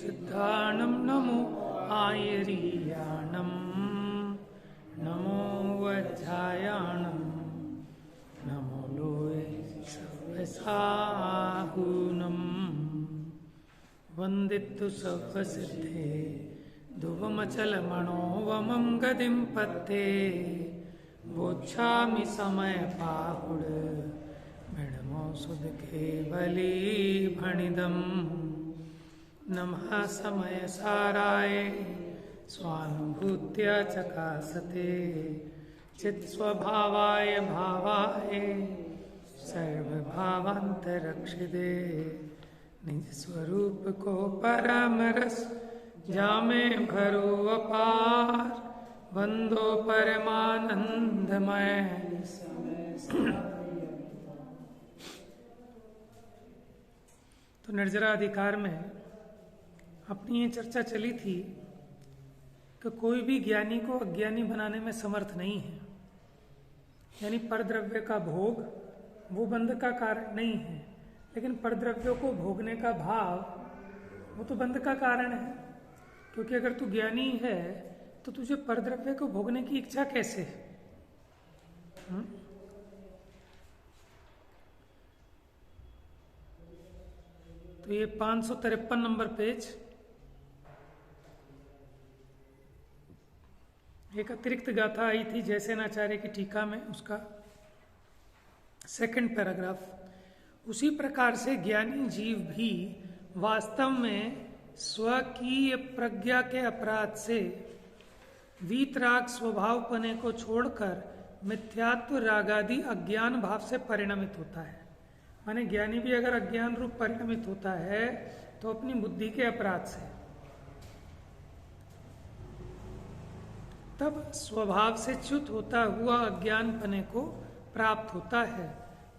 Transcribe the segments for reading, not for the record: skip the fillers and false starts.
सिद्धाणं नमो आयरीयाणं नमो वज्रायाणं नमो लोये सर्वसाहुनं वन्दितु सर्वसिद्धे ध्रुवमचलमणोवमं गतिं पत्ते बोच्छामि समयपाहुड मेणमो सुध केवली भणिदम् नमः समयसाराय स्वानुभूत्या चकासते चित्स्वभावाय भावाय सर्वभावान्तरक्षिते निज स्वरूप को परम रस जामे भरो अपार वंदो परमानंदमय। तो निर्जरा अधिकार में अपनी ये चर्चा चली थी कि कोई भी ज्ञानी को अज्ञानी बनाने में समर्थ नहीं है, यानी परद्रव्य का भोग वो बंध का कारण नहीं है, लेकिन परद्रव्यों को भोगने का भाव वो तो बंध का कारण है। क्योंकि अगर तू ज्ञानी है तो तुझे परद्रव्य को भोगने की इच्छा कैसे है? तो ये 553 नंबर पेज एक अतिरिक्त गाथा आई थी जयसेनाचार्य की टीका में, उसका सेकंड पैराग्राफ। उसी प्रकार से ज्ञानी जीव भी वास्तव में स्वकीय प्रज्ञा के अपराध से वीतराग स्वभावपने को छोड़कर मिथ्यात्व रागादि अज्ञान भाव से परिणमित होता है। माने ज्ञानी भी अगर अज्ञान रूप परिणमित होता है तो अपनी बुद्धि के अपराध से, तब स्वभाव से च्युत होता हुआ अज्ञानपने को प्राप्त होता है,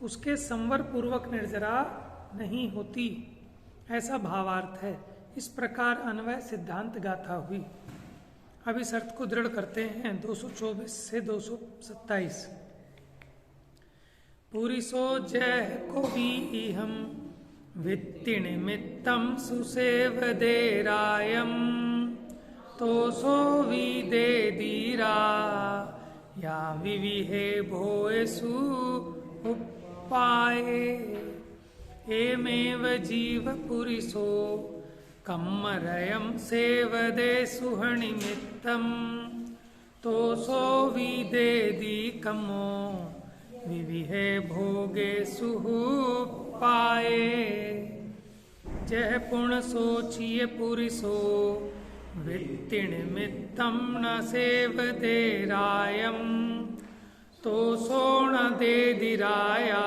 उसके संवर पूर्वक निर्जरा नहीं होती, ऐसा भावार्थ है। इस प्रकार अन्वय सिद्धांत गाथा हुई। अब इस अर्थ को दृढ़ करते हैं 224 से 227। पुरिसो जय को हम वित्ति निमित्तम सुसेव देरायम तो सो विदे दीरा या विविहे भोयसु उपाये एमेव जीव पुरिसो कम्मरयं सेवदे सुहनिमित्तं तो सो विदेदि कमो विविहे भोगे सुहुपाये जह पुण सोचिय पुरिसो वित्तिनिमित्तं न सेवदे रायं तो सो न देदिराया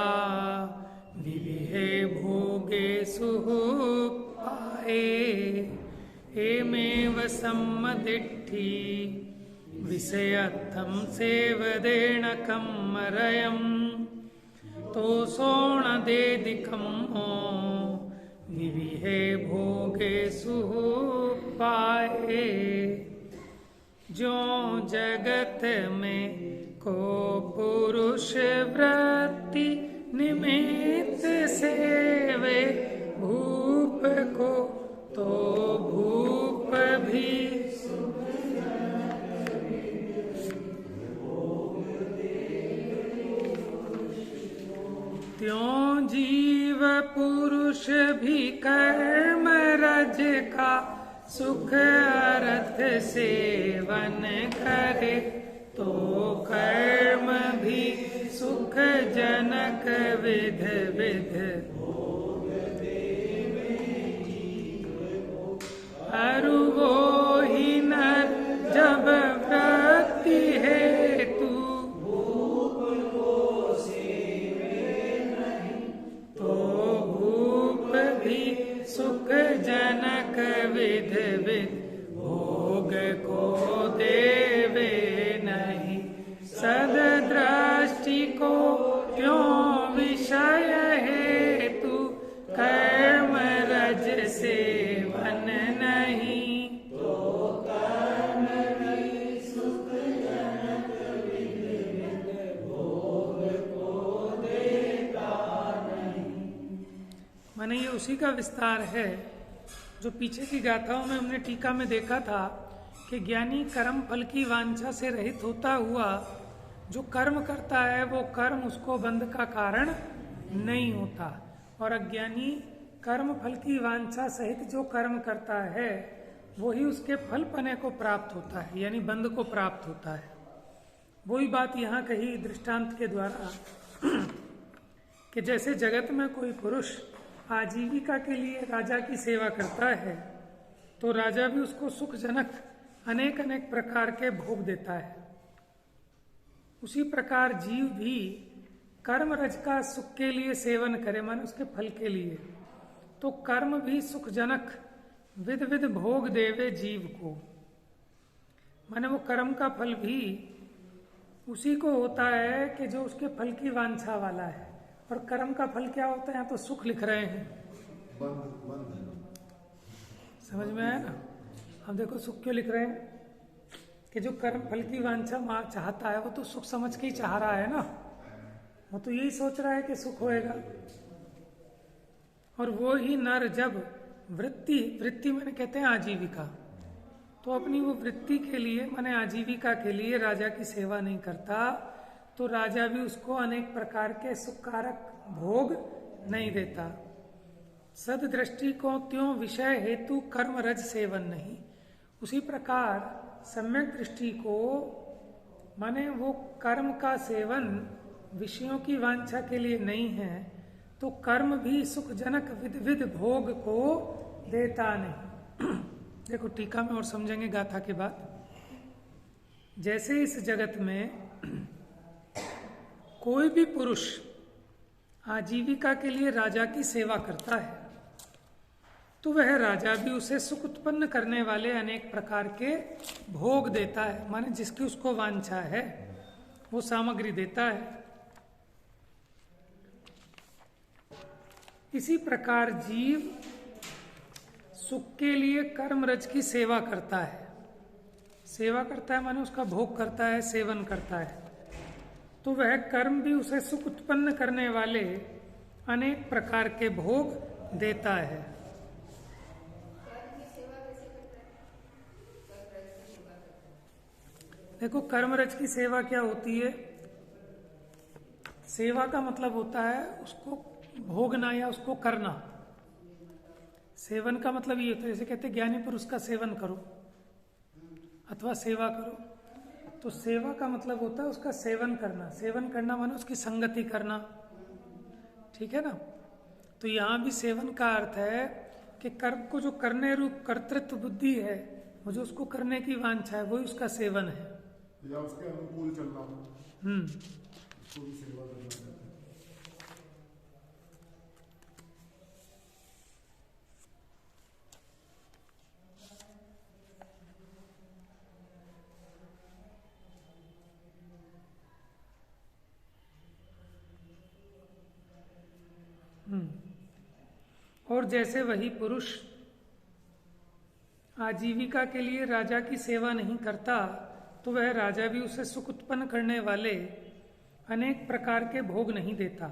विविहे भोगे सुहुपाये एमेव सम्मदिट्ठी विषयत्थं सेवदेन कम्मरयं तो सोण देदिकम्मो विविहे भोगे सुहुपाये जो जगत में को पुरुष वृत्ति निमित्त सेवे भूप को तो भूप भी त्यों जीव पुरुष भी कर्म रज का सुख अर्थ सेवन करे तो कर्म भी सुख जनक विध विध अरु वो ही नर जब वृत्ति हेतु भूप को सेवे नहीं तो भूप भी सुख जनक विध विध भोग को देवे नहीं सद दृष्टि को क्यों विषय हेतु कर्म रज सेवन नहीं तो कर्म भी सुख जनक विध विध भोग को देता नहीं। माने ये उसी का विस्तार है जो पीछे की गाथाओं में हमने टीका में देखा था कि ज्ञानी कर्म फल की वांछा से रहित होता हुआ जो कर्म करता है वो कर्म उसको बंध का कारण नहीं होता, और अज्ञानी कर्म फल की वांछा सहित जो कर्म करता है वही उसके फल पने को प्राप्त होता है, यानी बंध को प्राप्त होता है। वही बात यहाँ कही दृष्टांत के द्वारा कि जैसे जगत में कोई पुरुष आजीविका के लिए राजा की सेवा करता है तो राजा भी उसको सुखजनक अनेक अनेक प्रकार के भोग देता है, उसी प्रकार जीव भी कर्म रज का सुख के लिए सेवन करे, माने उसके फल के लिए, तो कर्म भी सुखजनक विध विध भोग देवे जीव को, माने वो कर्म का फल भी उसी को होता है कि जो उसके फल की वांछा वाला है। और कर्म का फल क्या होता है, यहाँ तो सुख लिख रहे हैं, समझ में आया ना। अब देखो सुख क्यों लिख रहे हैं कि जो कर्म फल की वांछा चाहता है वो तो सुख समझ के ही चाह रहा है ना, वो तो यही सोच रहा है कि सुख होएगा। और वो ही नर जब वृत्ति मैंने कहते हैं आजीविका, तो अपनी वो वृत्ति के लिए माने आजीविका के लिए राजा की सेवा नहीं करता तो राजा भी उसको अनेक प्रकार के सुखकारक भोग नहीं देता। सद दृष्टि को त्यों विषय हेतु कर्म रज सेवन नहीं, उसी प्रकार सम्यक दृष्टि को माने वो कर्म का सेवन विषयों की वांछा के लिए नहीं है तो कर्म भी सुखजनक विध विध भोग को देता नहीं। देखो टीका में और समझेंगे गाथा के बाद। जैसे इस जगत में कोई भी पुरुष आजीविका के लिए राजा की सेवा करता है तो वह राजा भी उसे सुख उत्पन्न करने वाले अनेक प्रकार के भोग देता है, माने जिसकी उसको वांछा है वो सामग्री देता है। इसी प्रकार जीव सुख के लिए कर्म रज की सेवा करता है, माने उसका भोग करता है, सेवन करता है, तो वह कर्म भी उसे सुख उत्पन्न करने वाले अनेक प्रकार के भोग देता है। देखो कर्म रज की सेवा क्या होती है, सेवा का मतलब होता है उसको भोगना या उसको करना। सेवन का मतलब ये होता है, जैसे कहते हैं ज्ञानी पुरुष का सेवन करो अथवा सेवा करो, तो सेवा का मतलब होता है उसका सेवन करना। सेवन करना माने उसकी संगति करना, ठीक है ना। तो यहाँ भी सेवन का अर्थ है कि कर्म को जो करने रूप कर्तृत्व बुद्धि है, वो जो उसको करने की वांछा है, वही उसका सेवन है, या उसके अनुकूल चलना, उसको भी सेवा करना है। और जैसे वही पुरुष आजीविका के लिए राजा की सेवा नहीं करता तो वह राजा भी उसे सुख उत्पन्न करने वाले अनेक प्रकार के भोग नहीं देता।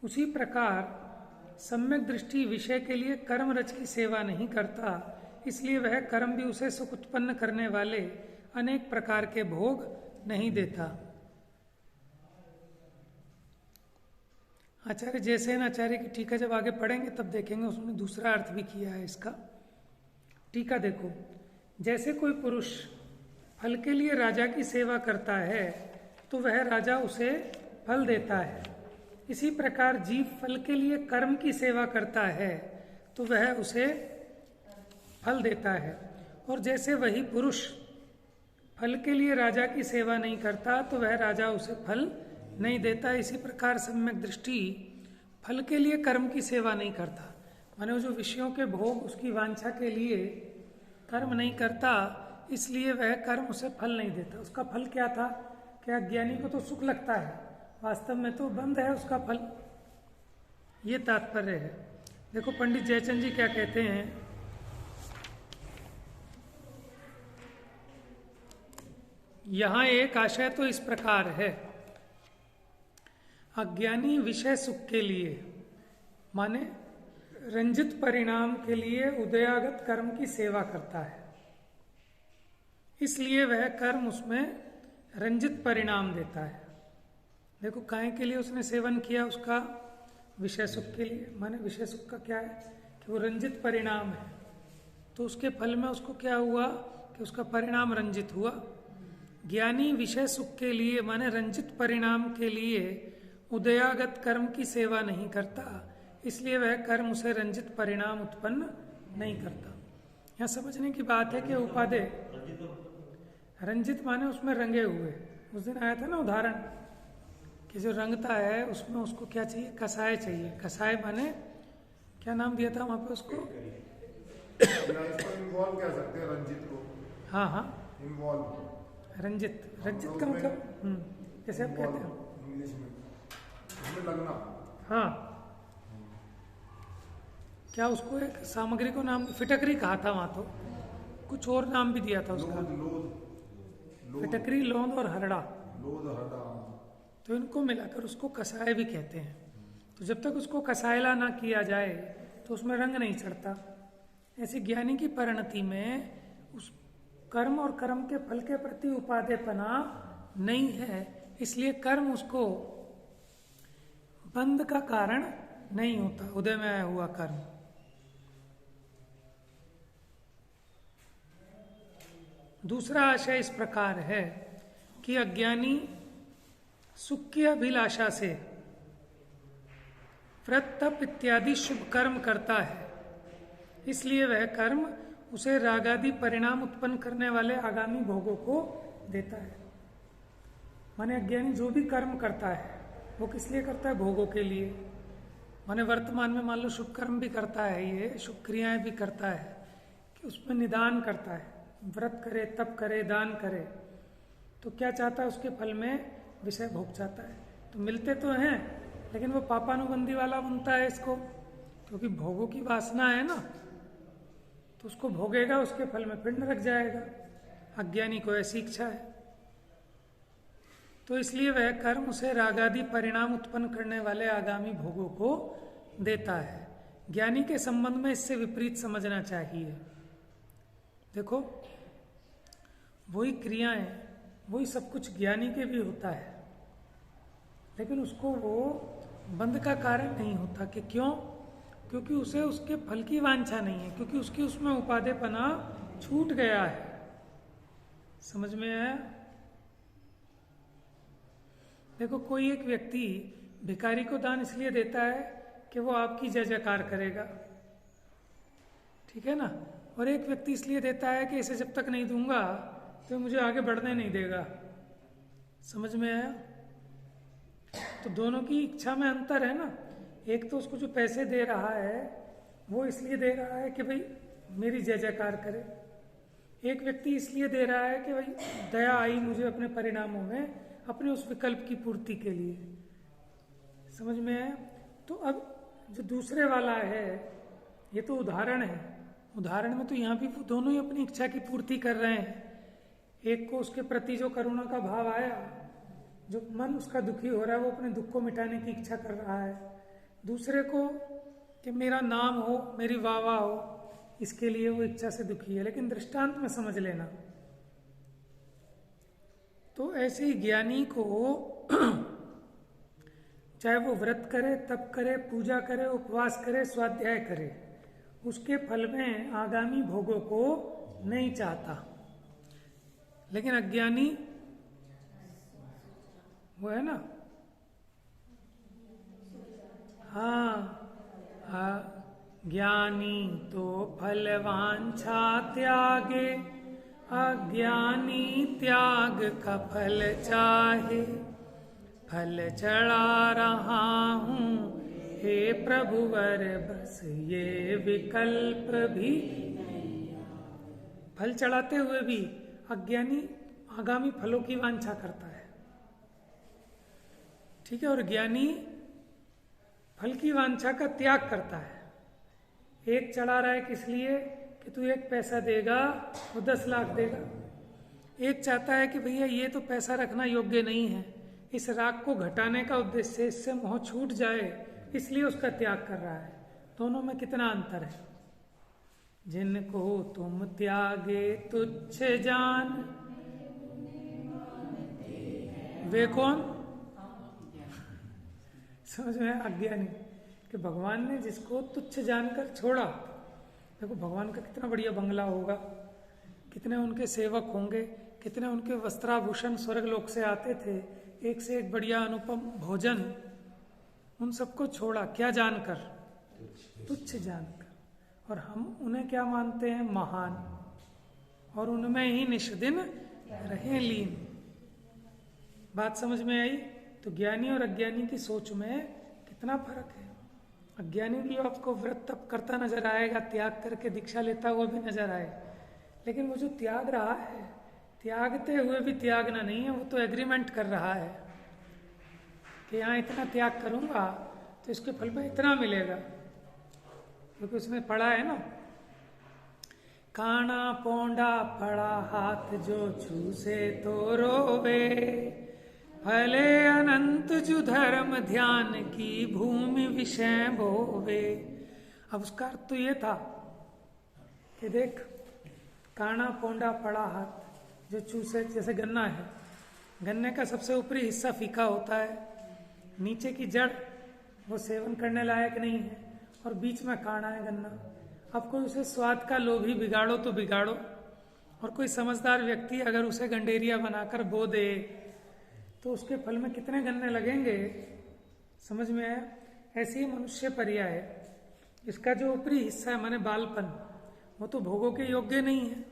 उसी प्रकार सम्यक दृष्टि विषय के लिए कर्म रज की सेवा नहीं करता, इसलिए वह कर्म भी उसे सुख उत्पन्न करने वाले अनेक प्रकार के भोग नहीं देता। आचार्य जैसे न आचार्य की टीका जब आगे पढ़ेंगे तब देखेंगे उसने दूसरा अर्थ भी किया है इसका। टीका देखो, जैसे कोई पुरुष फल के लिए राजा की सेवा करता है तो वह राजा उसे फल देता है, इसी प्रकार जीव फल के लिए कर्म की सेवा करता है तो वह उसे फल देता है। और जैसे वही पुरुष फल के लिए राजा की सेवा नहीं करता तो वह राजा उसे फल नहीं देता। इसी प्रकार सम्यक दृष्टि फल के लिए कर्म की सेवा नहीं करता, माने वो जो विषयों के भोग उसकी वांछा के लिए कर्म नहीं करता, इसलिए वह कर्म उसे फल नहीं देता। उसका फल क्या था, क्या ज्ञानी को तो सुख लगता है, वास्तव में तो बंद है उसका फल, ये तात्पर्य है। देखो पंडित जयचंद जी क्या कहते हैं, यहां एक आशय तो इस प्रकार है, अज्ञानी विषय सुख के लिए, माने रंजित परिणाम के लिए उदयागत कर्म की सेवा करता है, इसलिए वह कर्म उसमें रंजित परिणाम देता है। देखो काय के लिए उसने सेवन किया, उसका विषय सुख के लिए। माने विषय सुख का क्या है कि वो रंजित परिणाम है, तो उसके फल में उसको क्या हुआ कि उसका परिणाम रंजित हुआ। ज्ञानी विषय सुख के लिए माने रंजित परिणाम के लिए उदयागत कर्म की सेवा नहीं करता, इसलिए वह कर्म उसे रंजित परिणाम उत्पन्न नहीं करता। यहाँ समझने की बात है कि उपादेय रंजित माने उसमें रंगे हुए। उस दिन आया था ना उदाहरण कि जो रंगता है उसमें उसको क्या चाहिए, कसाय चाहिए। कसाय माने क्या नाम दिया था वहां पे उसको? इन्वॉल्व कह सकते हैं रंजित को। हाँ हाँ, इन्वॉल्व रंजित। रंजित का मतलब जैसे आप कहते हैं इंग्लिश में उसमें लगना। हाँ, क्या उसको एक सामग्री को नाम फिटकरी कहा था वहां, तो कुछ और नाम भी दिया था उसका। फिटकरी, लोंद और हरड़ा, तो इनको मिलाकर उसको कसाय भी कहते हैं। तो जब तक उसको कसायला ना किया जाए तो उसमें रंग नहीं चढ़ता। ऐसी ज्ञानी की परिणति में उस कर्म और कर्म के फल के प्रति उपादेयपना नहीं है, इसलिए कर्म उसको बंध का कारण नहीं होता, उदय में आया हुआ कर्म। दूसरा आशय इस प्रकार है कि अज्ञानी सुख की अभिलाषा से व्रत तप इत्यादि शुभ कर्म करता है, इसलिए वह कर्म उसे रागादि परिणाम उत्पन्न करने वाले आगामी भोगों को देता है। माने अज्ञानी जो भी कर्म करता है वो किस लिए करता है? भोगों के लिए। माने वर्तमान में मान लो शुभ कर्म भी करता है, ये शुभ क्रियाएं भी करता है कि उसमें निदान करता है, व्रत करे, तप करे, दान करे, तो क्या चाहता है? उसके फल में विषय भोग चाहता है। तो मिलते तो हैं लेकिन वो पापानुबंधी वाला बनता है इसको, क्योंकि भोगों की वासना है ना, तो उसको भोगेगा, उसके फल में पिंड रख जाएगा। अज्ञानी को ऐसी इच्छा है, तो इसलिए वह कर्म उसे रागादि परिणाम उत्पन्न करने वाले आगामी भोगों को देता है। ज्ञानी के संबंध में इससे विपरीत समझना चाहिए। देखो, वही क्रियाएं, वही सब कुछ ज्ञानी के भी होता है, लेकिन उसको वो बंध का कारण नहीं होता। कि क्यों? क्योंकि उसे उसके फल की वांछा नहीं है, क्योंकि उसकी उसमें उपादेयपना छूट गया है। समझ में आया? देखो, कोई एक व्यक्ति भिखारी को दान इसलिए देता है कि वो आपकी जय जयकार करेगा, ठीक है ना, और एक व्यक्ति इसलिए देता है कि इसे जब तक नहीं दूंगा तो मुझे आगे बढ़ने नहीं देगा। समझ में आया? तो दोनों की इच्छा में अंतर है ना। एक तो उसको जो पैसे दे रहा है वो इसलिए दे रहा है कि भाई मेरी जय जयकार करे, एक व्यक्ति इसलिए दे रहा है कि भाई दया आई मुझे अपने परिणामों में, अपने उस विकल्प की पूर्ति के लिए। समझ में आया? तो अब जो दूसरे वाला है, ये तो उदाहरण है। उदाहरण में तो यहाँ भी वो दोनों ही अपनी इच्छा की पूर्ति कर रहे हैं। एक को उसके प्रति जो करुणा का भाव आया, जो मन उसका दुखी हो रहा है, वो अपने दुख को मिटाने की इच्छा कर रहा है। दूसरे को कि मेरा नाम हो, मेरी वाह हो, इसके लिए वो इच्छा से दुखी है। लेकिन दृष्टांत में समझ लेना। तो ऐसे ही ज्ञानी को चाहे वो व्रत करे, तप करे, पूजा करे, उपवास करे, स्वाध्याय करे, उसके फल में आगामी भोगों को नहीं चाहता। लेकिन अज्ञानी वो है ना, हाँ, ज्ञानी तो फल वांछा त्यागे, अज्ञानी त्याग का फल चाहे। फल चढ़ा रहा हूँ हे प्रभुवर, बस ये विकल्प भी। फल चढ़ाते हुए भी अज्ञानी आगामी फलों की वांछा करता है, ठीक है, और ज्ञानी फल की वांछा का त्याग करता है। एक चढ़ा रहा है किस लिए कि तू 1 पैसा देगा वो 10 लाख देगा। एक चाहता है कि भैया ये तो पैसा रखना योग्य नहीं है, इस राग को घटाने का उद्देश्य, इससे मोह छूट जाए, इसलिए उसका त्याग कर रहा है। दोनों में कितना अंतर है। जिनको तुम त्यागे तुच्छ जान, वे कौन? समझ में? अज्ञानी। कि भगवान ने जिसको तुच्छ जानकर छोड़ा, देखो भगवान का कितना बढ़िया बंगला होगा, कितने उनके सेवक होंगे, कितने उनके वस्त्राभूषण स्वर्ग लोक से आते थे, एक से एक बढ़िया अनुपम भोजन, उन सबको छोड़ा क्या जानकर? तुच्छ जानकर। और हम उन्हें क्या मानते हैं? महान। और उनमें ही निष्दिन रहे लीन। बात समझ में आई? तो ज्ञानी और अज्ञानी की सोच में कितना फर्क है। अज्ञानी भी आपको व्रत तप करता नजर आएगा, त्याग करके दीक्षा लेता हुआ भी नजर आए, लेकिन वो जो त्याग रहा है, त्यागते हुए भी त्यागना नहीं है, वो तो एग्रीमेंट कर रहा है कि यहाँ इतना त्याग करूंगा तो इसके फल में इतना मिलेगा। क्योंकि उसने पढ़ा है ना, काना पोंडा पड़ा हाथ जो छूसे तो रोवे, फले अनंत जु धर्म ध्यान की भूमि विषय भोवे। अब उसका अर्थ तो ये था कि देख, काना पोंडा पड़ा हाथ जो चूसे, जैसे गन्ना है, गन्ने का सबसे ऊपरी हिस्सा फीका होता है, नीचे की जड़ वो सेवन करने लायक नहीं है, और बीच में काना है गन्ना। अब कोई उसे स्वाद का लोभी बिगाड़ो तो बिगाड़ो, और कोई समझदार व्यक्ति अगर उसे गंडेरिया बनाकर बो दे तो उसके फल में कितने गन्ने लगेंगे। समझ में आया? ऐसे ही मनुष्य पर्याय है, इसका जो ऊपरी हिस्सा है माने बालपन, वो तो भोगों के योग्य नहीं है,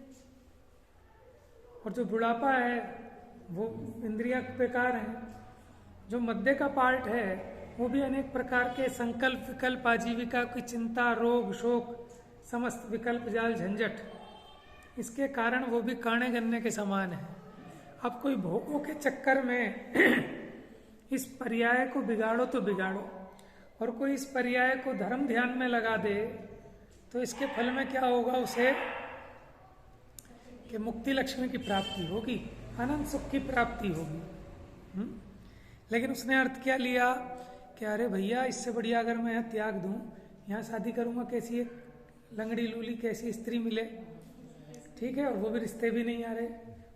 और जो बुढ़ापा है वो इंद्रिया बेकार है। जो मध्य का पार्ट है वो भी अनेक प्रकार के संकल्प विकल्प, आजीविका की चिंता, रोग शोक, समस्त विकल्प जाल झंझट, इसके कारण वो भी काणे गन्ने के समान है। अब कोई भोगों के चक्कर में इस पर्याय को बिगाड़ो तो बिगाड़ो, और कोई इस पर्याय को धर्म ध्यान में लगा दे तो इसके फल में क्या होगा उसे? कि मुक्ति लक्ष्मी की प्राप्ति होगी, अनंत सुख की प्राप्ति होगी। लेकिन उसने अर्थ क्या लिया कि अरे भैया, इससे बढ़िया अगर मैं त्याग दूं, यहाँ शादी करूंगा, कैसी एक लंगड़ी लूली कैसी स्त्री मिले, ठीक है, और वो भी रिश्ते भी नहीं आ रहे,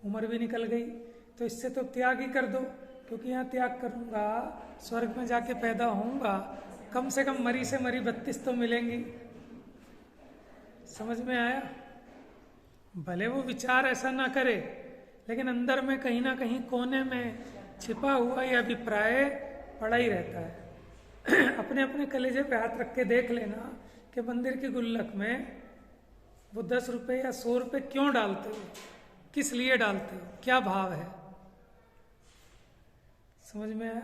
उम्र भी निकल गई, तो इससे तो त्याग ही कर दो, क्योंकि यहाँ त्याग करूंगा स्वर्ग में जाके पैदा होऊंगा, कम से कम मरी से मरी 32 तो मिलेंगी। समझ में आया? भले वो विचार ऐसा ना करे, लेकिन अंदर में कहीं ना कहीं कोने में छिपा हुआ ये अभिप्राय पड़ा ही रहता है। अपने अपने कलेजे पे हाथ रख के देख लेना कि मंदिर की गुल्लक में वो 10 रुपए या 100 रुपए क्यों डालते हो, किस लिए डालते हो, क्या भाव है। समझ में आया?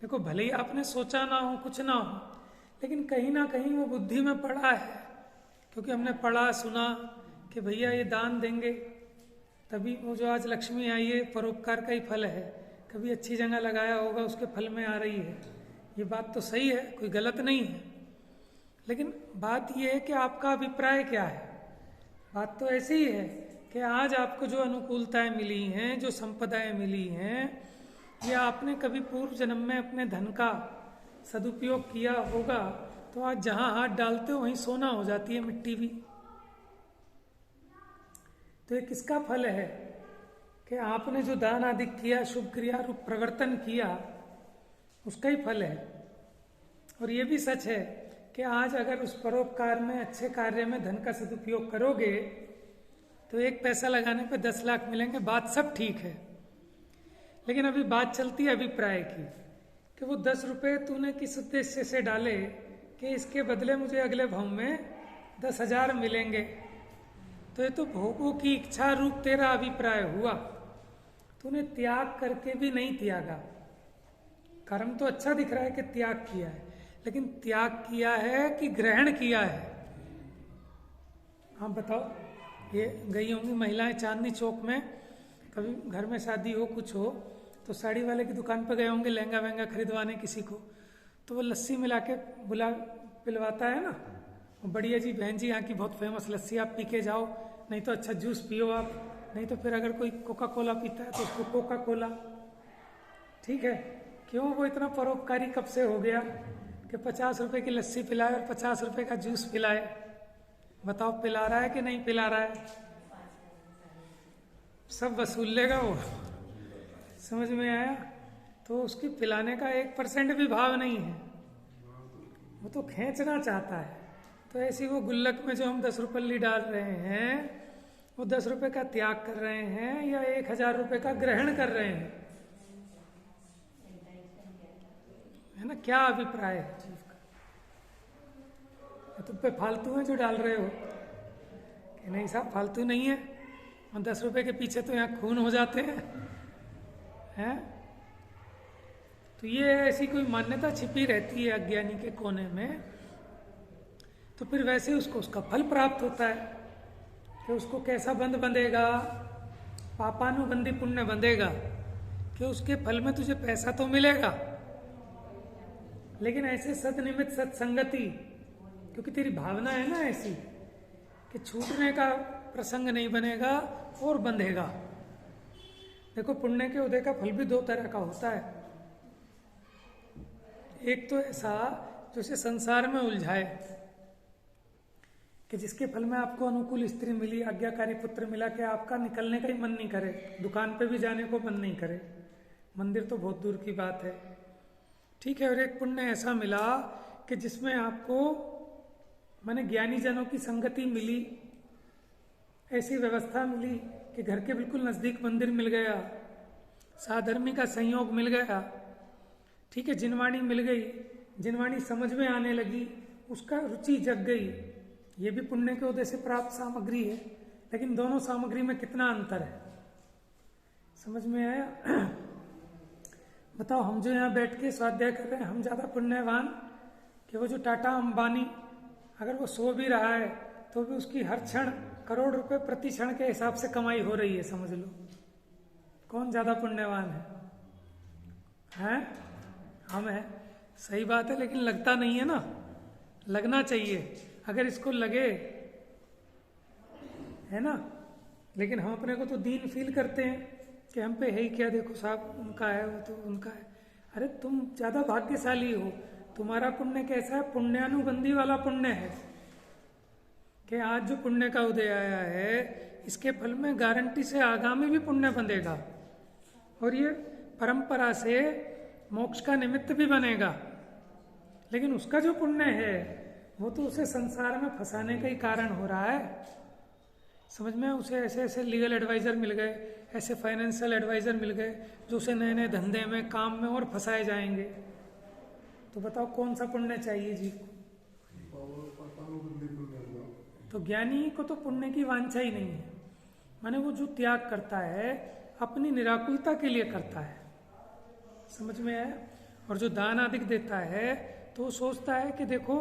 देखो, भले ही आपने सोचा ना हो, कुछ ना हो, लेकिन कहीं ना कहीं वो बुद्धि में पड़ा है, क्योंकि हमने पढ़ा सुना कि भैया ये दान देंगे तभी वो जो आज लक्ष्मी आई है परोपकार का ही फल है, कभी अच्छी जगह लगाया होगा उसके फल में आ रही है। ये बात तो सही है, कोई गलत नहीं है, लेकिन बात यह है कि आपका अभिप्राय क्या है। बात तो ऐसी ही है कि आज आपको जो अनुकूलताएं मिली हैं, जो संपदाएं मिली हैं, ये आपने कभी पूर्व जन्म में अपने धन का सदुपयोग किया होगा, तो आज जहां हाथ डालते हो वहीं सोना हो जाती है मिट्टी भी। तो ये किसका फल है कि आपने जो दान आदि किया, शुभ क्रिया रूप प्रवर्तन किया, उसका ही फल है। और ये भी सच है कि आज अगर उस परोपकार में, अच्छे कार्य में धन का सदुपयोग करोगे तो 1 पैसा लगाने पे 10 लाख मिलेंगे। बात सब ठीक है, लेकिन अभी बात चलती है अभिप्राय की कि वो 10 रुपए तूने किस उद्देश्य से डाले कि इसके बदले मुझे अगले भाव में 10,000 मिलेंगे। तो ये तो भोगों की इच्छा रूप तेरा अभिप्राय हुआ। तूने त्याग करके भी नहीं त्यागा। कर्म तो अच्छा दिख रहा है कि त्याग किया है, लेकिन त्याग किया है कि ग्रहण किया है? आप बताओ। ये गई होंगी महिलाएं चांदनी चौक में, कभी घर में शादी हो, कुछ हो, तो साड़ी वाले की दुकान पर गए होंगे लहंगा वहंगा खरीदवाने किसी को, तो वो लस्सी मिला के पिलवाता है ना, बढ़िया जी बहन जी यहाँ की बहुत फेमस लस्सी, आप पी के जाओ, नहीं तो अच्छा जूस पियो आप, नहीं तो फिर अगर कोई कोका कोला पीता है तो उसको कोका कोला। ठीक है, क्यों? वो इतना परोपकारी कब से हो गया? कि 50 रुपए की लस्सी पिलाए और 50 रुपए का जूस पिलाए। बताओ पिला रहा है कि नहीं पिला रहा है? सब वसूल लेगा वो। समझ में आया? तो उसकी पिलाने का 1% भी भाव नहीं है, वो तो खींचना चाहता है। तो ऐसी वो गुल्लक में जो हम 10 रुपये डाल रहे हैं, वो 10 रुपए का त्याग कर रहे हैं या 1000 रुपए का ग्रहण कर रहे हैं? है ना? क्या अभिप्राय है जीव का? तुम पे फालतू है जो डाल रहे हो कि नहीं साहब? फालतू नहीं है, और 10 रुपए के पीछे तो यहाँ खून हो जाते हैं। तो ये ऐसी कोई मान्यता छिपी रहती है अज्ञानी के कोने में। तो फिर वैसे उसको उसका फल प्राप्त होता है कि उसको कैसा बंध बंधेगा, पापानुबंधी पुण्य बंधेगा कि उसके फल में तुझे पैसा तो मिलेगा, लेकिन ऐसे सदनिमित सत्संगति, क्योंकि तेरी भावना है ना ऐसी कि छूटने का प्रसंग नहीं बनेगा और बंधेगा। देखो पुण्य के उदय का फल भी 2 तरह का होता है। एक तो ऐसा जो इसे संसार में उलझाए कि जिसके फल में आपको अनुकूल स्त्री मिली, आज्ञाकारी पुत्र मिला कि आपका निकलने का ही मन नहीं करे, दुकान पे भी जाने को मन नहीं करे, मंदिर तो बहुत दूर की बात है, ठीक है। और एक पुण्य ऐसा मिला कि जिसमें आपको माने ज्ञानी जनों की संगति मिली, ऐसी व्यवस्था मिली कि घर के बिल्कुल नजदीक मंदिर मिल गया, साधर्मी का संयोग मिल गया, ठीक है, जिनवाणी मिल गई, जिनवाणी समझ में आने लगी, उसका रुचि जग गई। ये भी पुण्य के उदय से प्राप्त सामग्री है, लेकिन दोनों सामग्री में कितना अंतर है? समझ में आया? बताओ हम जो यहाँ बैठ के स्वाध्याय कर रहे हैं, हम ज्यादा पुण्यवान कि वो जो टाटा अंबानी, अगर वो सो भी रहा है तो भी उसकी हर क्षण करोड़ रुपए प्रति क्षण के हिसाब से कमाई हो रही है। समझ लो कौन ज्यादा पुण्यवान है? हैं? हम हैं। सही बात है, लेकिन लगता नहीं है ना, लगना चाहिए। अगर इसको लगे, है ना, लेकिन हम अपने को तो दीन फील करते हैं कि हम पे है ही क्या, देखो साहब उनका है, वो तो उनका है। अरे तुम ज्यादा भाग्यशाली हो, तुम्हारा पुण्य कैसा है? पुण्यानुबंधी वाला पुण्य है कि आज जो पुण्य का उदय आया है, इसके फल में गारंटी से आगामी भी पुण्य बंधेगा और ये परंपरा से मोक्ष का निमित्त भी बनेगा। लेकिन उसका जो पुण्य है वो तो उसे संसार में फंसाने का ही कारण हो रहा है। समझ में? उसे ऐसे ऐसे लीगल एडवाइजर मिल गए, ऐसे फाइनेंशियल एडवाइजर मिल गए जो उसे नए नए धंधे में, काम में और फंसाए जाएंगे। तो बताओ कौन सा पुण्य चाहिए जी? तो ज्ञानी को तो पुण्य की वांछा ही नहीं है, माने वो जो त्याग करता है अपनी निराकुलता के लिए करता है। समझ में आया? और जो दान आदि देता है तो वो सोचता है कि देखो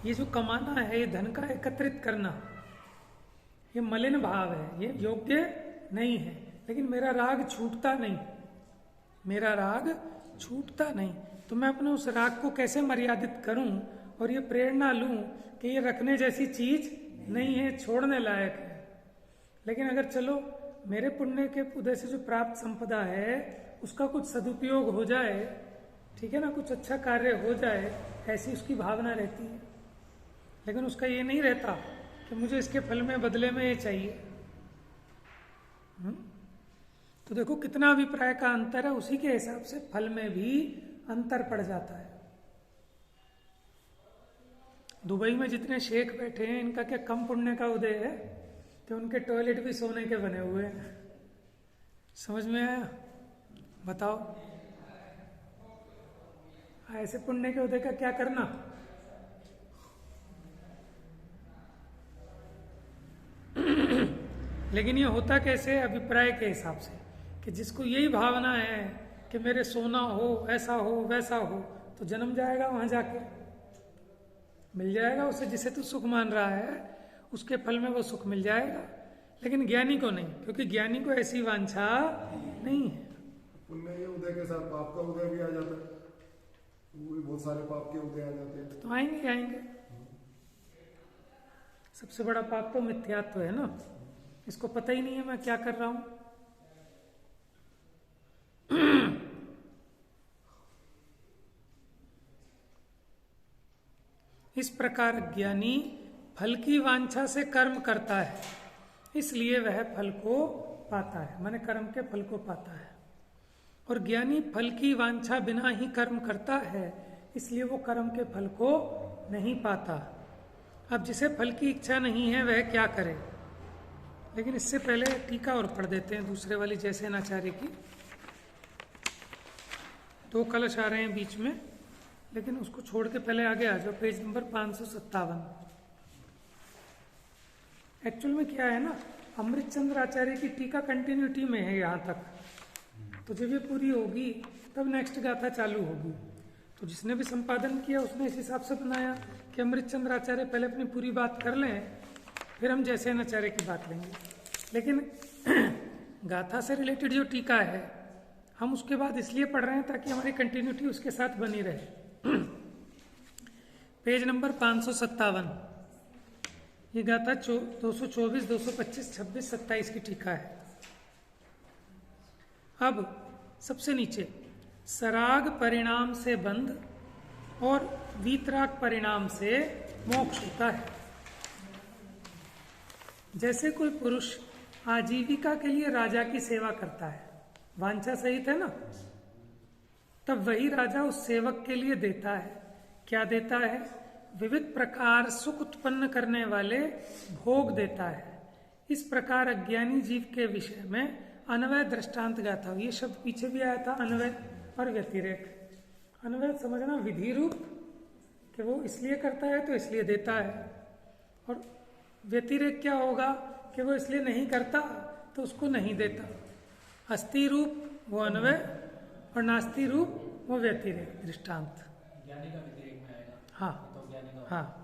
ये जो कमाना है, ये धन का एकत्रित करना, ये मलिन भाव है, ये योग्य नहीं है, लेकिन मेरा राग छूटता नहीं, मेरा राग छूटता नहीं, तो मैं अपने उस राग को कैसे मर्यादित करूं और ये प्रेरणा लूं कि ये रखने जैसी चीज नहीं है, छोड़ने लायक है। लेकिन अगर चलो मेरे पुण्य के उदय से जो प्राप्त संपदा है उसका कुछ सदुपयोग हो जाए, ठीक है ना, कुछ अच्छा कार्य हो जाए, ऐसी उसकी भावना रहती है। लेकिन उसका ये नहीं रहता कि मुझे इसके फल में बदले में ये चाहिए। तो देखो कितना अभिप्राय का अंतर है, उसी के हिसाब से फल में भी अंतर पड़ जाता है। दुबई में जितने शेख बैठे हैं, इनका क्या कम पुण्य का उदय है कि उनके टॉयलेट भी सोने के बने हुए हैं? समझ में आया? बताओ ऐसे पुण्य के उदय का क्या करना? लेकिन ये होता कैसे? अभिप्राय के हिसाब से कि जिसको यही भावना है कि मेरे सोना हो, ऐसा हो, वैसा हो, तो जन्म जाएगा वहां जाके, मिल जाएगा उसे जिसे तू सुख मान रहा है, उसके फल में वो सुख मिल जाएगा। लेकिन ज्ञानी को नहीं, क्योंकि ज्ञानी को ऐसी वांछा नहीं है। पुण्य के उदय के साथ पाप का उदय भी आ जाता है, वो भी बहुत सारे पाप के उदय आ जाते हैं। तो आएंगे आएंगे। सबसे बड़ा पाप तो मिथ्यात्व है ना, इसको पता ही नहीं है मैं क्या कर रहा हूं। इस प्रकार ज्ञानी फल की वांछा से कर्म करता है, इसलिए वह फल को पाता है, माने कर्म के फल को पाता है। और ज्ञानी फल की वांछा बिना ही कर्म करता है, इसलिए वो कर्म के फल को नहीं पाता। अब जिसे फल की इच्छा नहीं है वह क्या करे? लेकिन इससे पहले टीका और पढ़ देते हैं दूसरे वाली जयसेनाचार्य की। 2 कलश आ रहे हैं बीच में, लेकिन उसको छोड़ के पहले आगे आ जाओ, पेज नंबर 557। एक्चुअल में क्या है ना, अमृतचंद्र आचार्य की टीका कंटिन्यूटी में है यहाँ तक, तो जब ये पूरी होगी तब नेक्स्ट गाथा चालू होगी। तो जिसने भी संपादन किया उसने इस हिसाब से बनाया कि अमृतचंद्र आचार्य पहले अपनी पूरी बात कर लें, फिर हम जयसेनाचार्य की बात लेंगे। लेकिन गाथा से रिलेटेड जो टीका है हम उसके बाद इसलिए पढ़ रहे हैं ताकि हमारी कंटिन्यूटी उसके साथ बनी रहे। पेज नंबर 557, ये गाथा 224, 225, 26, 27 की टीका है। अब सबसे नीचे, सराग परिणाम से बंध और वीतराग परिणाम से मोक्ष होता है। जैसे कोई पुरुष आजीविका के लिए राजा की सेवा करता है, वांछा सहित है ना, तब वही राजा उस सेवक के लिए देता है। क्या देता है? विविध प्रकार सुख उत्पन्न करने वाले भोग देता है। इस प्रकार अज्ञानी जीव के विषय में अन्वय दृष्टांत गाथा। ये शब्द पीछे भी आया था, अन्वय और व्यतिरेक। अन्वय समझना विधि रूप, कि वो इसलिए करता है तो इसलिए देता है, और व्यतिरेक क्या होगा कि वो इसलिए नहीं करता तो उसको नहीं देता। अस्ति रूप वो अन्वय और नास्ति रूप वो व्यतिरेक दृष्टांत। ज्ञानी का व्यतिरेक में आएगा। हाँ तो ज्ञानी का हाँ।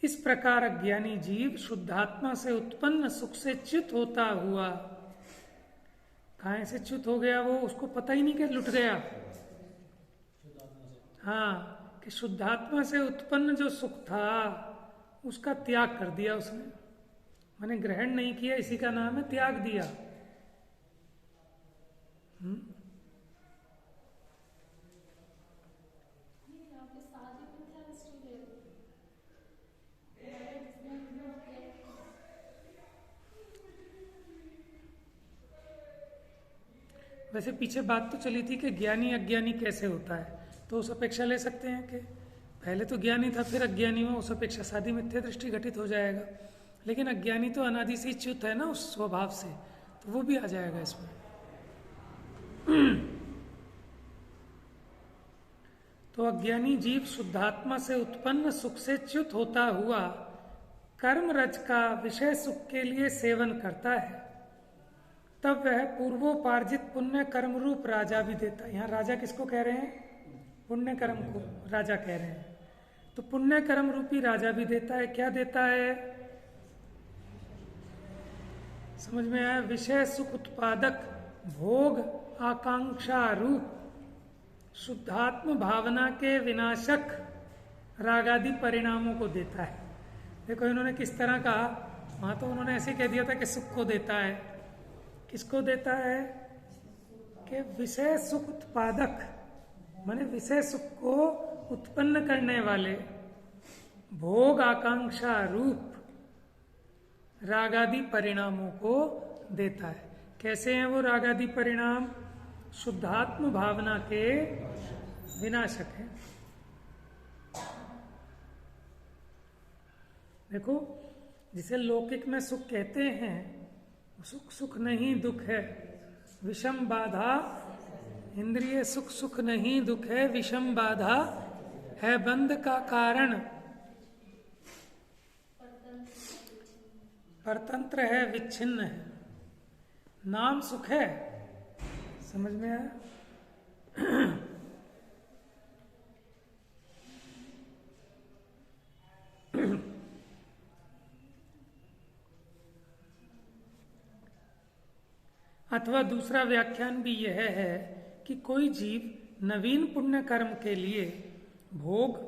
इस प्रकार अज्ञानी जीव शुद्धात्मा से उत्पन्न सुख से च्युत होता हुआ, कहाँ से च्युत हो गया वो, उसको पता ही नहीं कि लुट गया। हाँ, कि शुद्धात्मा से उत्पन्न जो सुख था उसका त्याग कर दिया उसने, माने ग्रहण नहीं किया, इसी का नाम है त्याग दिया। वैसे पीछे बात तो चली थी कि ज्ञानी अज्ञानी कैसे होता है, तो उस अपेक्षा ले सकते हैं कि पहले तो ज्ञानी था फिर अज्ञानी हुआ, उस अपेक्षा साधी मिथ्या दृष्टि घटित हो जाएगा। लेकिन अज्ञानी तो अनादि से च्युत है ना उस स्वभाव से, तो वो भी आ जाएगा इसमें। तो अज्ञानी जीव शुद्धात्मा से उत्पन्न सुख से च्युत होता हुआ कर्म रज का विषय सुख के लिए सेवन करता है, तब वह पूर्वोपार्जित पुण्य कर्म रूप राजा भी देता है। यहाँ राजा किसको कह रहे हैं? पुण्य कर्म को राजा कह रहे हैं। तो पुण्य कर्म रूपी राजा भी देता है। क्या देता है? समझ में आया? विषय सुख उत्पादक भोग आकांक्षा रूप शुद्धात्म भावना के विनाशक रागादि परिणामों को देता है। देखो इन्होंने किस तरह कहा, वहां तो उन्होंने ऐसे कह दिया था कि सुख को देता है। किसको देता है? कि विषय सुख उत्पादक, माने विषय सुख को उत्पन्न करने वाले भोग आकांक्षा रूप रागादि परिणामों को देता है। कैसे हैं वो रागादि परिणाम? शुद्धात्म भावना के विनाशक हैं। देखो, जिसे लौकिक में सुख कहते हैं, सुख सुख नहीं दुख है, विषम बाधा इंद्रिय सुख सुख नहीं दुख है, विषम बाधा है बंध का कारण, परतंत्र है विच्छिन्न है। नाम सुख है, समझ में आया? अथवा दूसरा व्याख्यान भी यह है कि कोई जीव नवीन पुण्य कर्म के लिए भोग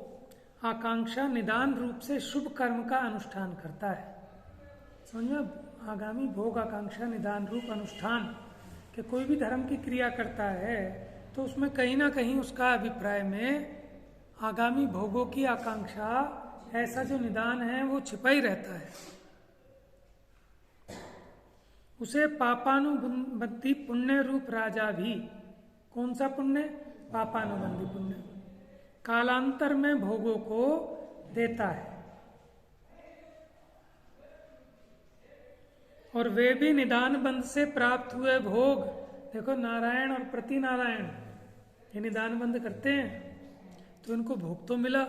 आकांक्षा निदान रूप से शुभ कर्म का अनुष्ठान करता है। समझ में? आगामी भोग आकांक्षा निदान रूप अनुष्ठान कि कोई भी धर्म की क्रिया करता है तो उसमें कहीं ना कहीं उसका अभिप्राय में आगामी भोगों की आकांक्षा, ऐसा जो निदान है वो छिपा ही रहता है। उसे पापानुबंधी पुण्य रूप राजा भी, कौन सा पुण्य? पापानुबंधी पुण्य, कालांतर में भोगों को देता है। और वे भी निदान बंध से प्राप्त हुए भोग, देखो नारायण और प्रति नारायण ये निदान बंध करते हैं तो इनको भोग तो मिला,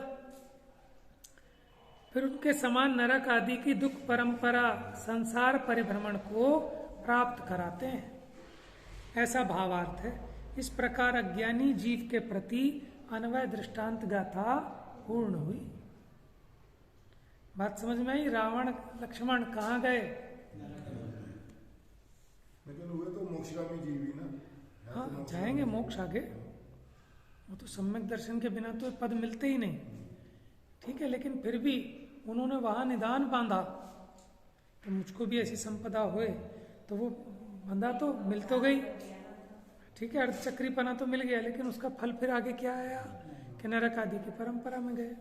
फिर उनके समान नरक आदि की दुख परंपरा संसार परिभ्रमण को प्राप्त कराते हैं, ऐसा भावार्थ है। इस प्रकार अज्ञानी जीव के प्रति अन्वय दृष्टांत गाथा पूर्ण हुई। बात समझ में आई? रावण लक्ष्मण कहाँ गए? लेकिन हुए तो मोक्षगामी जीव ही ना। हाँ, जाएंगे मोक्ष आगे, वो तो सम्यक दर्शन के बिना तो पद मिलते ही नहीं। ठीक है, लेकिन फिर भी उन्होंने वहां निदान बांधा तो मुझको भी ऐसी संपदा हुए, तो वो बंधा तो मिल तो गई। ठीक है, अर्धचक्रीपना तो मिल गया, लेकिन उसका फल फिर आगे क्या आया कि नरक आदि की परंपरा में गए।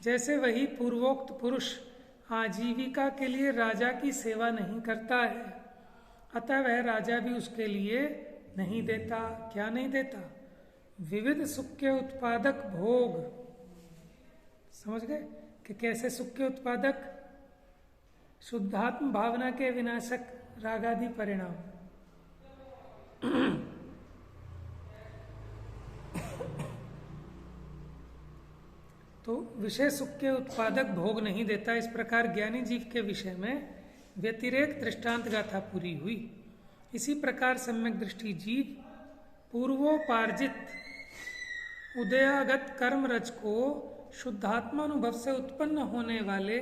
जैसे वही पूर्वोक्त पुरुष आजीविका के लिए राजा की सेवा नहीं करता है, अतः वह राजा भी उसके लिए नहीं देता। क्या नहीं देता? विविध सुख के उत्पादक भोग। समझ गए कि कैसे सुख के उत्पादक? शुद्धात्म भावना के विनाशक रागादि परिणाम। तो विषय सुख के उत्पादक भोग नहीं देता। इस प्रकार ज्ञानी जीव के विषय में व्यतिरेक दृष्टांत गाथा पूरी हुई। इसी प्रकार सम्यक दृष्टि जीव पूर्वोपार्जित उदयागत कर्म रज को शुद्धात्मानुभव से उत्पन्न होने वाले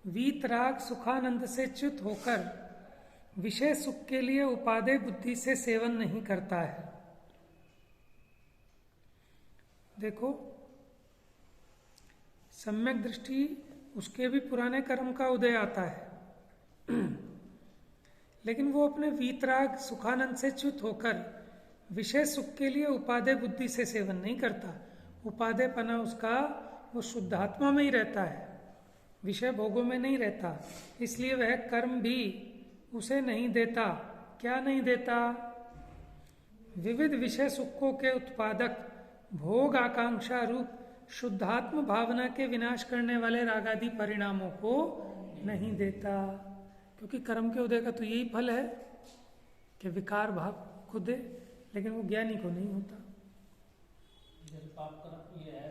वीतराग सुखानंद से च्युत होकर विषय सुख के लिए उपादेय बुद्धि से सेवन नहीं करता है। देखो, सम्यक दृष्टि उसके भी पुराने कर्म का उदय आता है लेकिन वो अपने वीतराग सुखानंद से च्युत होकर विषय सुख के लिए उपादेय बुद्धि से सेवन नहीं करता। उपादेयपना उसका वो शुद्धात्मा में ही रहता है, विषय भोगों में नहीं रहता। इसलिए वह कर्म भी उसे नहीं देता। क्या नहीं देता? विविध विषय सुखों के उत्पादक भोग आकांक्षा रूप शुद्धात्म भावना के विनाश करने वाले रागादि परिणामों को नहीं देता। क्योंकि कर्म के उदय का तो यही फल है कि विकार भाव को दे, लेकिन वो ज्ञानी को नहीं होता। जैसे पाप कर्म ये है,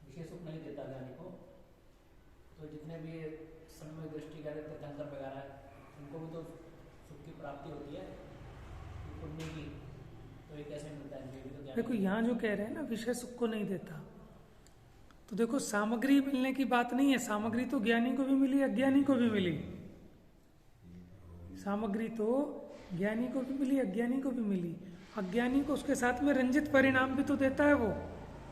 विषय सुख नहीं देता ज्ञानी को, तो जितने भी सम्यक दृष्टि का तीर्थंकर वगैरह है, उनको भी तो सुख की प्राप्ति होती है पुण्य की, तो ये कैसे मिलता है? तो देखो, यहाँ जो कह रहे हैं ना विषय सुख को नहीं देता, तो देखो सामग्री मिलने की बात नहीं है। सामग्री तो ज्ञानी को भी मिली, अज्ञानी को भी मिली। सामग्री तो ज्ञानी को भी मिली, अज्ञानी को भी मिली। अज्ञानी को उसके साथ में रंजित परिणाम भी तो देता है वो,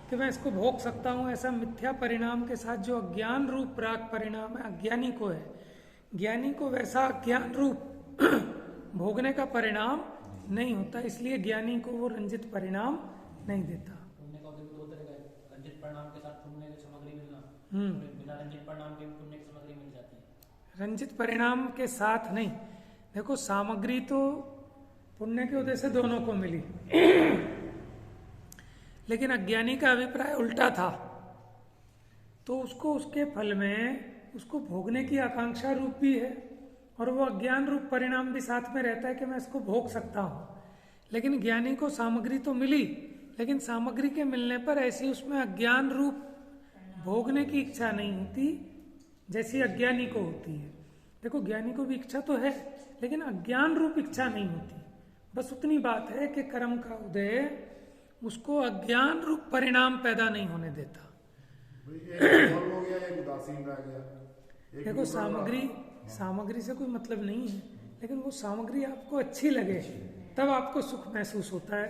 कि मैं इसको भोग सकता हूँ। ऐसा मिथ्या परिणाम के साथ जो अज्ञान रूप प्राक परिणाम है अज्ञानी को है, ज्ञानी को वैसा अज्ञान रूप भोगने का परिणाम नहीं होता। इसलिए ज्ञानी को वो रंजित परिणाम नहीं देता। पुण्य का उदय दो तरह का है, रंजित परिणाम के साथ पुण्य की सामग्री मिलना, बिना रंजित परिणाम के पुण्य की सामग्री मिल जाती है। रंजित परिणाम के साथ नहीं। देखो, सामग्री तो पुण्य के उदय से दोनों को मिली लेकिन अज्ञानी का अभिप्राय उल्टा था, तो उसको उसके फल में उसको भोगने की आकांक्षा रूप भी है और वो अज्ञान रूप परिणाम भी साथ में रहता है कि मैं इसको भोग सकता हूँ। लेकिन ज्ञानी को सामग्री तो मिली, लेकिन सामग्री के मिलने पर ऐसी उसमें अज्ञान रूप भोगने की इच्छा नहीं होती जैसी अज्ञानी को होती है। देखो, ज्ञानी को भी इच्छा तो है, लेकिन अज्ञान रूप इच्छा नहीं होती। बस उतनी बात है कि कर्म का उदय उसको अज्ञान रूप परिणाम पैदा नहीं होने देता। देखो, सामग्री से कोई मतलब नहीं है, लेकिन वो सामग्री आपको अच्छी लगे तब आपको सुख महसूस होता है।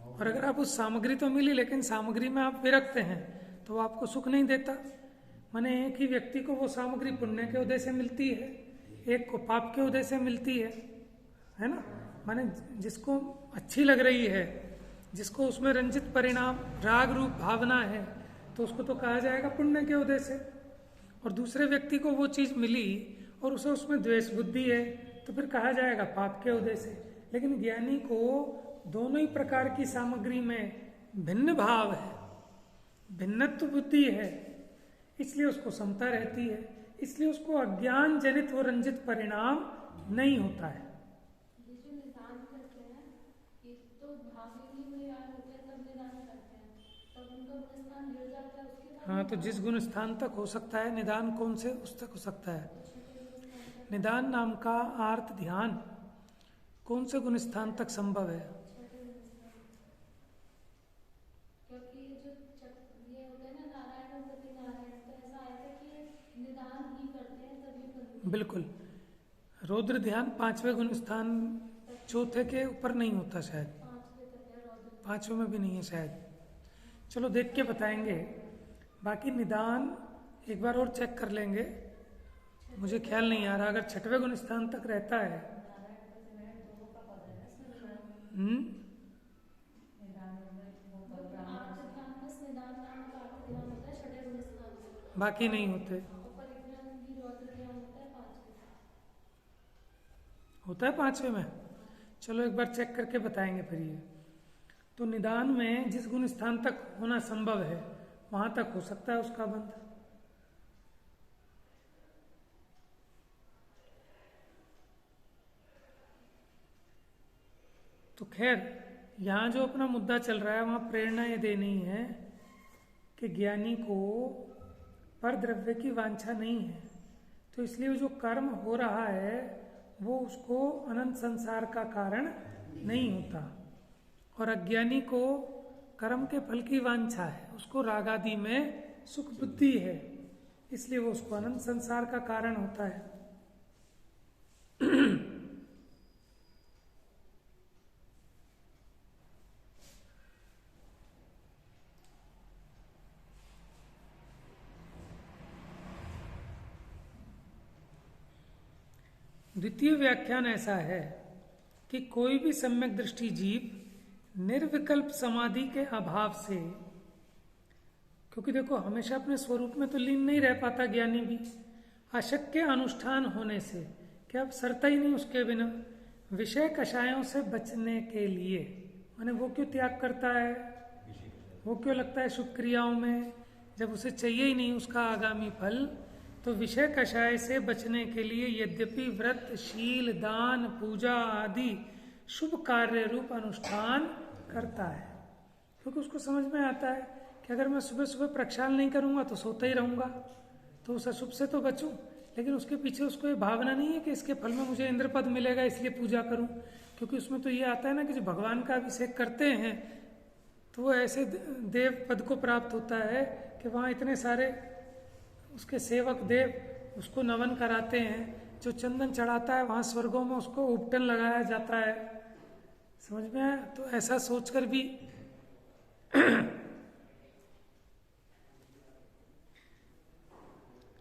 और अगर आप उस सामग्री तो मिली लेकिन सामग्री में आप विरक्त हैं तो वो आपको सुख नहीं देता। माने एक ही व्यक्ति को वो सामग्री पुण्य के उदय से मिलती है, एक को पाप के उदय से मिलती है ना। माने जिसको अच्छी लग रही है, जिसको उसमें रंजित परिणाम राग रूप भावना है, तो उसको तो कहा जाएगा पुण्य के उदय से। और दूसरे व्यक्ति को वो चीज मिली और उसे उसमें द्वेष बुद्धि है, तो फिर कहा जाएगा पाप के उदय से। लेकिन ज्ञानी को दोनों ही प्रकार की सामग्री में भिन्न भाव है, भिन्नत्व बुद्धि है, इसलिए उसको समता रहती है, इसलिए उसको अज्ञान जनित वो रंजित परिणाम नहीं होता है। हाँ, तो जिस गुण स्थान तक हो सकता है निदान, कौन से उस तक हो सकता है। निदान नाम का आर्त ध्यान कौन से गुण स्थान तक संभव है। बिल्कुल, रौद्र ध्यान 5वें गुण स्थान, चौथे के ऊपर नहीं होता शायद, 5वें में भी नहीं है शायद। चलो देख के बताएंगे। बाकी निदान एक बार और चेक कर लेंगे, मुझे ख्याल नहीं आ रहा। अगर 6वें गुण स्थान तक रहता है, बाकी नहीं होते। होता है 5वें में, चलो एक बार चेक करके बताएंगे फिर ये। तो निदान में जिस गुण स्थान तक होना संभव है वहां तक हो सकता है उसका बंध। तो खैर यहां जो अपना मुद्दा चल रहा है वहां प्रेरणा ये देनी है कि ज्ञानी को पर द्रव्य की वांछा नहीं है, तो इसलिए जो कर्म हो रहा है वो उसको अनंत संसार का कारण नहीं होता। और अज्ञानी को कर्म के फल की वांछा है, उसको राग आदि में सुख बुद्धि है, इसलिए वो उसको अनंत संसार का कारण होता है। द्वितीय व्याख्यान ऐसा है कि कोई भी सम्यक दृष्टि जीव निर्विकल्प समाधि के अभाव से, क्योंकि देखो हमेशा अपने स्वरूप में तो लीन नहीं रह पाता ज्ञानी भी, अशक्य अनुष्ठान होने से, क्या अब सरता ही नहीं उसके बिना, विषय कषायों से बचने के लिए, माने वो क्यों त्याग करता है, वो क्यों लगता है शुभ क्रियाओं में, जब उसे चाहिए ही नहीं उसका आगामी फल, तो विषय कषाय से बचने के लिए यद्यपि व्रत, शील, दान, पूजा आदि शुभ कार्य रूप अनुष्ठान करता है, क्योंकि उसको समझ में आता है कि अगर मैं सुबह सुबह प्रक्षालन नहीं करूंगा तो सोता ही रहूंगा, तो उस अशुभ से तो बचूं। लेकिन उसके पीछे उसको ये भावना नहीं है कि इसके फल में मुझे इंद्र पद मिलेगा इसलिए पूजा करूं, क्योंकि उसमें तो ये आता है ना कि जो भगवान का अभिषेक करते हैं तो वो ऐसे देव पद को प्राप्त होता है कि वहाँ इतने सारे उसके सेवक देव उसको नमन कराते हैं, जो चंदन चढ़ाता है वहां स्वर्गों में उसको उपटन लगाया जाता है, समझ में आया। तो ऐसा सोचकर भी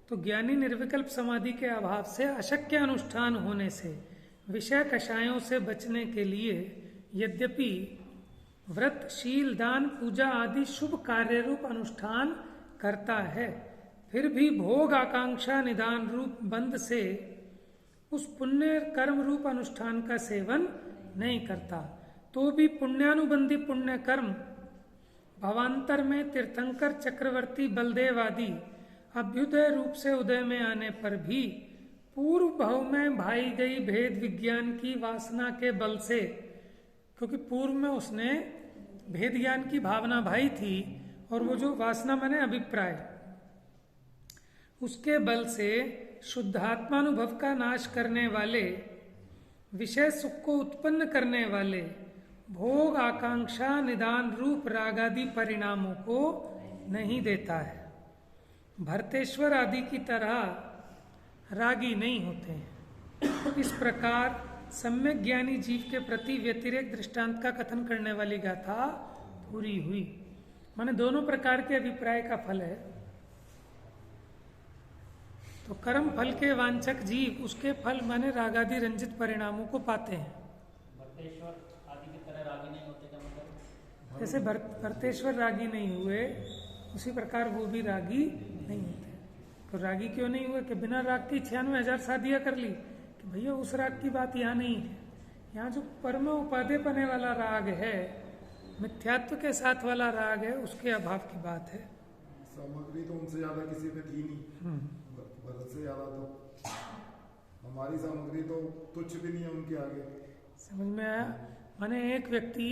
तो ज्ञानी निर्विकल्प समाधि के अभाव से, अशक्य अनुष्ठान होने से, विषय कषायों से बचने के लिए यद्यपि व्रत, शील, दान, पूजा आदि शुभ कार्य रूप अनुष्ठान करता है, फिर भी भोग आकांक्षा निदान रूप बंध से उस पुण्य कर्म रूप अनुष्ठान का सेवन नहीं करता, तो भी पुण्यानुबंधी पुण्य कर्म भवांतर में तीर्थंकर, चक्रवर्ती, बलदेव आदि अभ्युदय रूप से उदय में आने पर भी पूर्व भाव में भाई गई भेद विज्ञान की वासना के बल से, क्योंकि पूर्व में उसने भेद ज्ञान की भावना भाई थी, और वो जो वासना माने अभिप्राय, उसके बल से शुद्धात्मानुभव का नाश करने वाले, विषय सुख को उत्पन्न करने वाले भोग आकांक्षा निदान रूप रागादि परिणामों को नहीं देता है। भरतेश्वर आदि की तरह रागी नहीं होते हैं। इस प्रकार सम्यक ज्ञानी जीव के प्रति व्यतिरेक दृष्टांत का कथन करने वाली गाथा पूरी हुई। माने दोनों प्रकार के अभिप्राय का फल है। तो कर्म फल के वांछक जीव उसके फल माने रागादि रंजित परिणामों को पाते हैं। भरतेश्वर आदि की तरह रागी नहीं होते क्या मतलब? जैसे भरतेश्वर रागी नहीं हुए उसी प्रकार वो भी रागी नहीं होते। तो रागी क्यों नहीं हुए कि बिना राग की 96,000 शादियां कर ली, कि भैया उस राग की बात यहाँ नहीं है। यहाँ जो परम उपाधि पने वाला राग है, मिथ्यात्व के साथ वाला राग है, उसके अभाव की बात है। सामग्री तो उनसे ज्यादा किसी में थी नहीं, भरत से ज्यादा तो हमारी सामग्री तो तुच्छ भी नहीं है उनके आगे। समझ में आया? माने एक व्यक्ति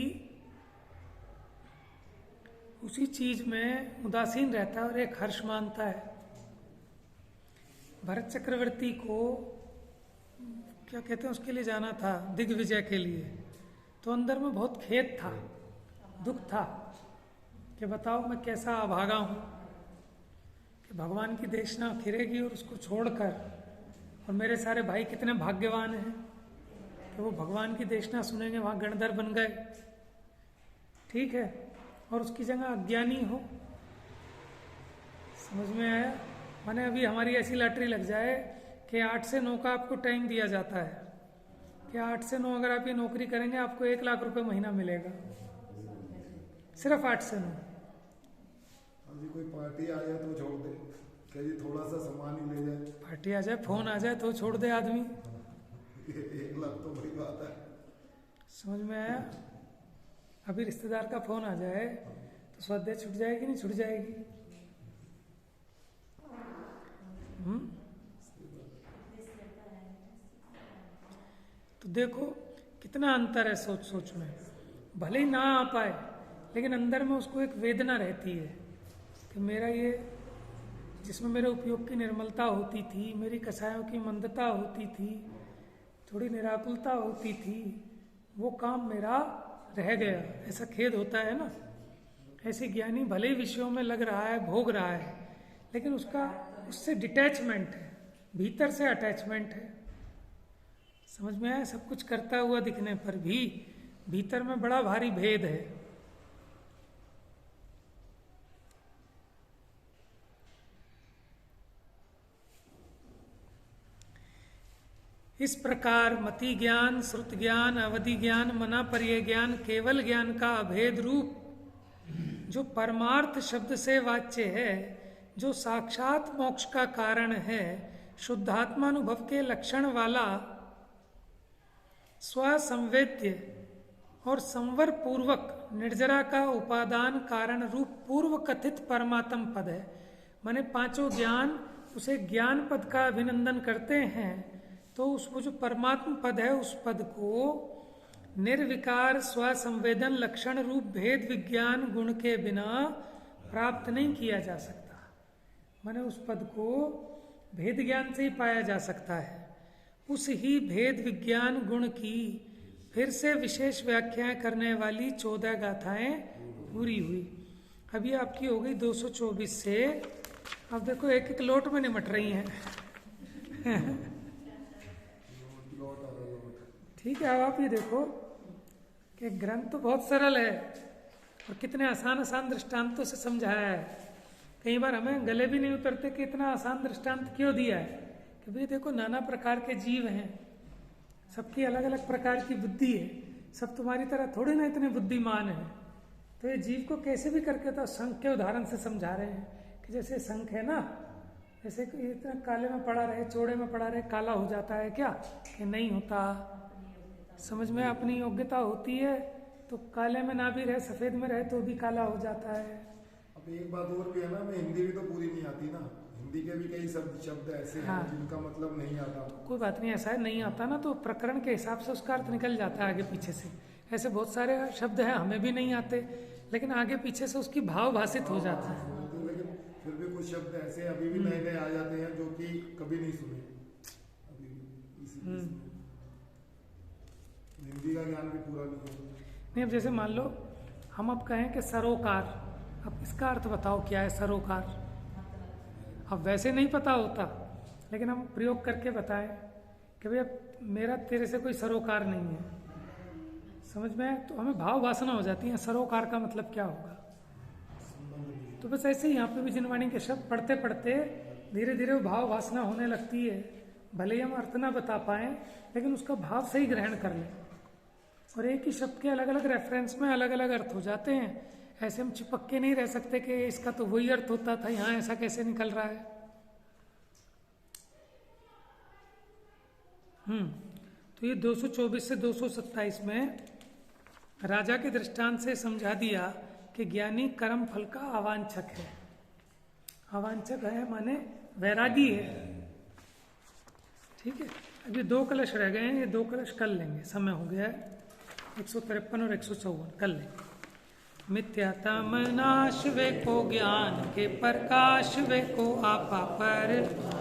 उसी चीज में उदासीन रहता है और एक हर्ष मानता है। भरत चक्रवर्ती को क्या कहते हैं, उसके लिए जाना था दिग्विजय के लिए, तो अंदर में बहुत खेद था, दुख था कि बताओ मैं कैसा अभागा हूं कि भगवान की देशना फिरेगी और उसको छोड़कर, और मेरे सारे भाई कितने भाग्यवान हैं कि वो भगवान की देशना सुनेंगे, वहां गणधर बन गए, ठीक है, और उसकी जगह अज्ञानी हो। समझ में आया? माने अभी हमारी ऐसी लॉटरी लग जाए कि 8 से 9 का आपको टाइम दिया जाता है कि 8 से 9 अगर आप ये नौकरी करेंगे आपको 1 लाख रुपए महीना मिलेगा, सिर्फ 8 से 9। अभी कोई पार्टी आ जाए तो छोड़ दे, कहीं थोड़ा सा सामान ही ले जाए, पार्टी आ जाए, फोन आ जाए तो छोड़ दे आदमी। 1 लाख तो बड़ी बात है। समझ में आया? अभी रिश्तेदार का फोन आ जाए तो स्वाध्याय छूट जाएगी, नहीं छूट जाएगी? तो देखो कितना अंतर है सोच सोच में। भले ही ना आ पाए लेकिन अंदर में उसको एक वेदना रहती है कि मेरा ये, जिसमें मेरे उपयोग की निर्मलता होती थी, मेरी कसायों की मंदता होती थी, थोड़ी निराकुलता होती थी, वो काम मेरा रह गया, ऐसा खेद होता है ना। ऐसे ज्ञानी भले ही विषयों में लग रहा है, भोग रहा है, लेकिन उसका उससे डिटैचमेंट है, भीतर से अटैचमेंट है। समझ में आया? सब कुछ करता हुआ दिखने पर भी भीतर में बड़ा भारी भेद है। इस प्रकार मति ज्ञान, श्रुत ज्ञान, अवधि ज्ञान, मना पर्य ज्ञान, केवल ज्ञान का अभेद रूप जो परमार्थ शब्द से वाच्य है, जो साक्षात मोक्ष का कारण है, शुद्धात्मानुभव के लक्षण वाला स्वसंवेद्य और संवर पूर्वक निर्जरा का उपादान कारण रूप पूर्व कथित परमात्म पद है। माने पांचों ज्ञान उसे ज्ञान पद का अभिनंदन करते हैं, तो उसको जो परमात्म पद है उस पद को निर्विकार स्वसंवेदन लक्षण रूप भेद विज्ञान गुण के बिना प्राप्त नहीं किया जा सकता। माने उस पद को भेद ज्ञान से ही पाया जा सकता है। उस ही भेद विज्ञान गुण की फिर से विशेष व्याख्याएं करने वाली 14 गाथाएं पूरी हुई। अभी आपकी हो गई 224 से। अब देखो एक एक लोट में निमट रही हैं। ठीक है, अब आप ये देखो कि ग्रंथ तो बहुत सरल है और कितने आसान आसान दृष्टांतों से समझाया है। कई बार हमें गले भी नहीं उतरते कि इतना आसान दृष्टांत क्यों दिया है। कि भाई देखो नाना प्रकार के जीव हैं, सबकी अलग अलग प्रकार की बुद्धि है, सब तुम्हारी तरह थोड़े ना इतने बुद्धिमान हैं। तो ये जीव को कैसे भी करके तो शंख के उदाहरण से समझा रहे हैं कि जैसे शंख है ना, जैसे इतना काले में पड़ा रहे, चौड़े में पड़ा रहे, काला हो जाता है क्या? कि नहीं होता। समझ में अपनी योग्यता होती है तो काले में ना भी रहे, सफेद में रहे तो भी काला हो जाता है। अब एक बात और भी है ना, मैं हिंदी भी तो पूरी नहीं आती ना, हिंदी के भी कई शब्द ऐसे हैं जिनका मतलब नहीं आता। कोई बात नहीं, ऐसा है नहीं आता ना तो प्रकरण के हिसाब से उसका अर्थ निकल जाता है आगे पीछे से। ऐसे बहुत सारे शब्द हैं हमें भी नहीं आते, लेकिन आगे पीछे से उसकी भाव भाषित हो जाता है। लेकिन फिर भी कुछ शब्द ऐसे अभी भी नए नए आ जाते हैं जो कि कभी नहीं सुने अभी भी। हिंदी का ज्ञान भी पूरा नहीं है। नहीं, अब जैसे मान लो हम अब कहें कि सरोकार, अब इसका अर्थ बताओ क्या है सरोकार। अब वैसे नहीं पता होता, लेकिन हम प्रयोग करके बताएं कि भैया मेरा तेरे से कोई सरोकार नहीं है, समझ में, तो हमें भाव वासना हो जाती है सरोकार का मतलब क्या होगा। तो बस ऐसे ही यहाँ पे भी जिनवाणी के शब्द पढ़ते पढ़ते धीरे धीरे वो भाव वासना होने लगती है। भले ही हम अर्थ ना बता पाए लेकिन उसका भाव सही ग्रहण कर लें। और एक ही शब्द के अलग अलग रेफरेंस में अलग अलग अर्थ हो जाते हैं। ऐसे हम चिपक के नहीं रह सकते कि इसका तो वही अर्थ होता था, यहाँ ऐसा कैसे निकल रहा है। तो ये 224 से 227 में राजा के दृष्टांत से समझा दिया कि ज्ञानी कर्म फल का अवांछक है। अवांछक है माने वैरागी है। ठीक है, अभी 2 कलश रह गए हैं, ये 2 कलश कर लेंगे, समय हो गया है। 153 और 154 कर लेंगे। मिथ्यातम नाश वे को ज्ञान के प्रकाश वे को आपा पर